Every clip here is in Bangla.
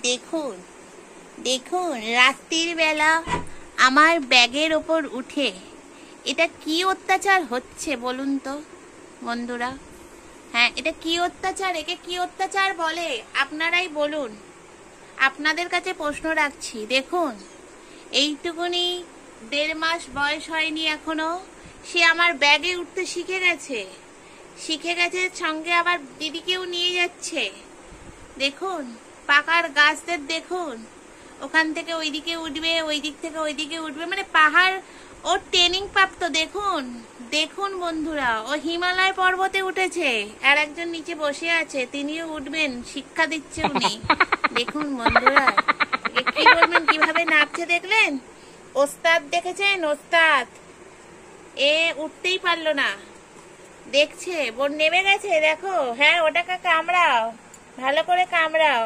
দেখুন দেখুন রাত্রির বেলা আমার ব্যাগের ওপর উঠে এটা কি অত্যাচার হচ্ছে বলুন তো বন্ধুরা। হ্যাঁ, এটা কি অত্যাচার? একে কি অত্যাচার বলে আপনারাই বলুন। আপনাদের কাছে প্রশ্ন রাখছি। দেখুন, এইটুকুনি 1.5 মাস বয়স হয়নি এখনো, সে আমার ব্যাগে উঠতে শিখে গেছে, সঙ্গে আবার দিদিকেও নিয়ে যাচ্ছে। দেখুন পাকার গাছদের, দেখুন ওখান থেকে ওইদিকে উঠবে, ওই দিক থেকে ওইদিকে উঠবে, মানে পাহাড় ওর ট্রেনিং প্রাপ্ত। দেখুন দেখুন বন্ধুরা, ও হিমালয় পর্বতে উঠেছে, আর একজন নিচে বসে আছে, তিনিও উঠবেন, শিক্ষা দিচ্ছে উনি। দেখুন বন্ধুরা, কি বলবেন, কিভাবে নাচছে দেখলেন? ওস্তাদ দেখেছেন? ওস্তাদ এ উঠতেই পারলো না, দেখছে বোন নেমে গেছে। দেখো, হ্যাঁ ওটাকে কামড়াও, ভালো করে কামড়াও,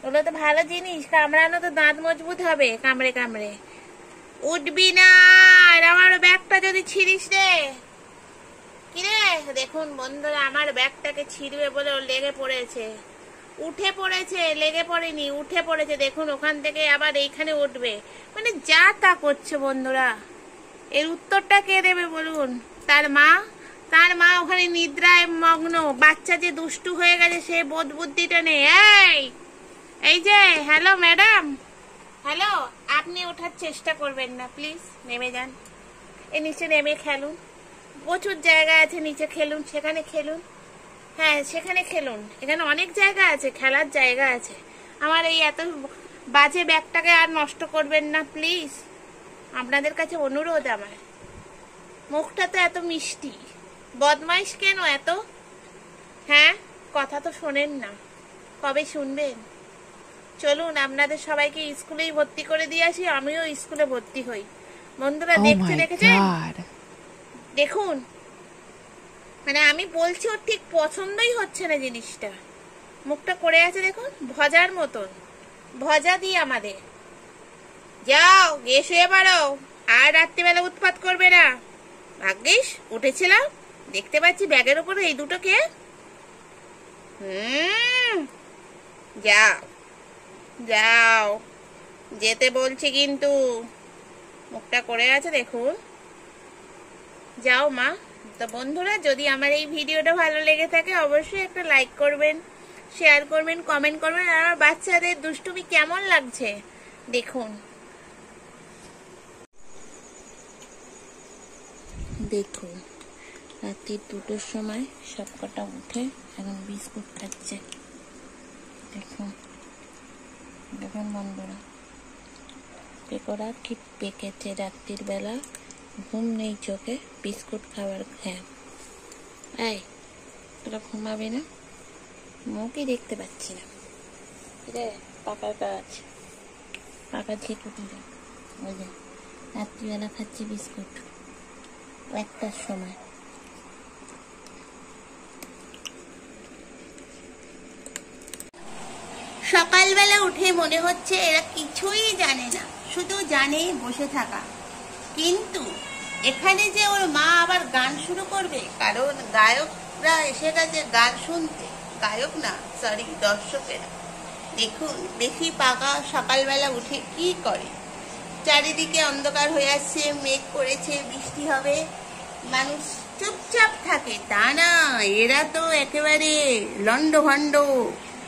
ওগুলো তো ভালো জিনিস, কামড়ানো তো দাঁত মজবুত হবে। কামড়ে কামড়ে উঠবি না, আর আমার ব্যাগটা যদি ছিঁড়িস রে। কিরে, দেখুন বন্ধুরা, আমার ব্যাগটাকে ছিঁড়বে বলে ও লেগে পড়েছে, উঠে পড়েছে, লেগে পড়েনি, উঠে পড়েছে। দেখুন ওখান থেকে আবার এইখানে উঠবে, মানে যা তা করছে বন্ধুরা। এর উত্তরটা কে দেবে বলুন? তার মা। তার মা ওখানে নিদ্রায় মগ্ন, বাচ্চা যে দুষ্টু হয়ে গেছে সে বোধ বুদ্ধিটা নেই। এই যে, হ্যালো ম্যাডাম, হ্যালো, আপনি ওঠার চেষ্টা করবেন না প্লিজ, নেমে যান। এই নিচে নেমে খেলুন, প্রচুর জায়গা আছে নিচে, খেলুন, সেখানে খেলুন। হ্যাঁ সেখানে খেলুন, এখানে অনেক জায়গা আছে, খেলার জায়গা আছে। আমার এই এত বাজে ব্যাগটাকে আর নষ্ট করবেন না প্লিজ, আপনাদের কাছে অনুরোধ আমার। মুখটা তো এত মিষ্টি, বদমাইশ কেন এত? হ্যাঁ, কথা তো শোনেন না, কবে শুনবেন? চলুন আপনাদের সবাইকে স্কুলেই ভর্তি করে দিয়ে আসি, আমিও স্কুলে ভর্তি হই। বন্ধুরা দেখেছেন? দেখুন, মানে আমি বলছি ওর ঠিক পছন্দই হচ্ছে না জিনিসটা। মুখটা করে আছে দেখুন, ভজার মতন, ভজা দিয়ে আমাদের। যাও গিয়ে শুয়ে পারো, আর রাত্রিবেলা উৎপাত করবে না। ভাগ্যিস উঠেছিলাম, দেখতে পাচ্ছি ব্যাগের উপরে এই দুটো কে। যাও যাও, যেতে বলছি কিন্তু। মুখটা করে আছে দেখুন, যাও মা। তো বন্ধুরা, যদি আমার এই ভিডিওটা ভালো লেগে থাকে অবশ্যই একটা লাইক করবেন, শেয়ার করবেন, কমেন্ট করবেন। আর আমার বাচ্চাদের দুষ্টুমি কেমন লাগছে দেখুন। দেখুন রাত্রি 2টোর সময় সবকটা উঠে এখন বিস্কুট খাচ্ছে। দেখুন দেখুন বন্ধুরা, পেকোড়া কি পেকেছে রাত্রির বেলা, ঘুম নেই চোখে, বিস্কুট খাবার খেয়ে। এই তোরা ঘুমাবি না? মুখই দেখতে পাচ্ছি না রে। পাকা গাছ, পাকা ঝেঁকুটি, ওই যে রাত্রিবেলা খাচ্ছি বিস্কুট 1টার সময়। সকালবেলা উঠে মনে হচ্ছে এরা কিছুই জানে না, শুধু জানে বসে থাকা। কিন্তু এখানে যে ওর মা আবার গান শুরু করবে, কারণ গায়করা এসে গেছে গান শুনতে। গায়ক না, সরি, দর্শকেরা। দেখুন বেশি পাকা সকালবেলা উঠে কি করে। চারিদিকে অন্ধকার হয়ে আসছে, মেঘ করেছে, বৃষ্টি হবে, মানুষ চুপচাপ থাকে। তা না, এরা তো একেবারে লন্ডভন্ড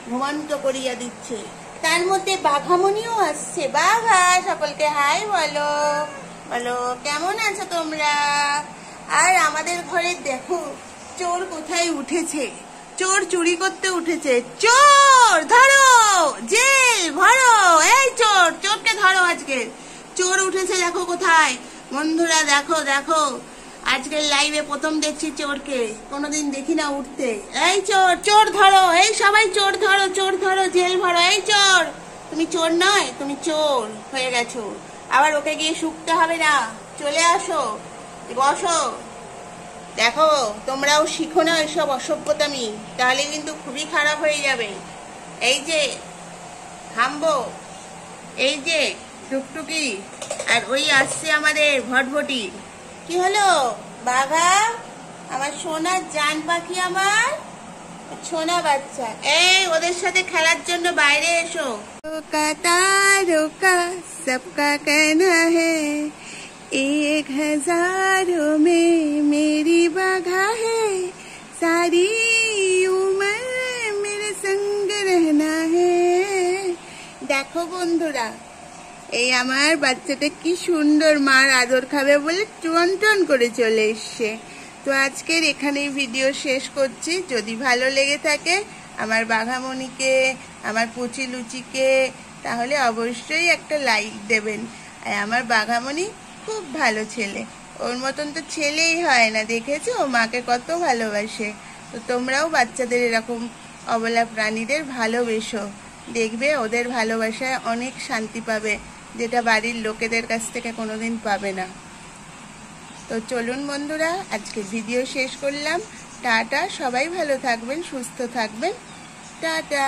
ঘুমন্ত করিয়া দিচ্ছে। তার মধ্যে বাঘামণিও আসছে। বাঘা, সকলকে হাই বলো, বলো কেমন আছো তোমরা। আর আমাদের ঘরে দেখো চোর কোথায় উঠেছে, চোর চুরি করতে উঠেছে। চোর ধরো, জেল ভরো, এই চোর, চোরকে ধরো। আজকে চোর উঠেছে, দেখো কোথায়। বন্ধুরা দেখো দেখো, আজকের লাইভে প্রথম দেখছি চোরকে, কোনোদিন দেখি না উঠতে। এই চোর, চোর ধরো, এই সবাই চোর ধরো, চোর ধরো, জেল ভরো। এই চোর, তুমি চোর নয়, তুমি চোর হয়ে গেছো। আবার ওকে গিয়ে শুকতে হবে না, চলে আসো, বসো। দেখো তোমরাও শিখো না এসব অসভ্যতামি, তাহলে কিন্তু খুবই খারাপ হয়ে যাবে। এই যে থামবো, এই যে টুকটুকি, আর ওই আসছে আমাদের ভটভটি। কি হলো বাঘা, আমার সোনার জান পাখি আমার? সোনা বাচ্চা, এই ওদের সাথে খেলার জন্য বাইরে এসো। रोका तारों का सबका कहना है, 1000 में मेरी बाघा है, सारी उम्र मेरे संग रहना है। দেখো বন্ধুরা, এই আমার বাচ্চাটা কি সুন্দর মার আদর খাবে বলে টন টন করে চলে এসছে। তো আজকের এখানেই ভিডিও শেষ করছি। যদি ভালো লেগে থাকে আমার বাঘামণিকে, আমার পুচি লুচিকে, তাহলে অবশ্যই একটা লাইক দেবেন। আর আমার বাঘামণি খুব ভালো ছেলে, ওর মতন তো ছেলেই হয় না, দেখেছো ও মাকে কত ভালোবাসে। তো তোমরাও বাচ্চাদের এরকম অবলা প্রাণীদের ভালোবেসো, দেখবে ওদের ভালোবাসায় অনেক শান্তি পাবে, যেটা বাড়ির লোকেদের কাছ থেকে কোনোদিন পাবে না। তো চলুন বন্ধুরা, আজকে ভিডিও শেষ করলাম। টাটা, সবাই ভালো থাকবেন, সুস্থ থাকবেন। টাটা।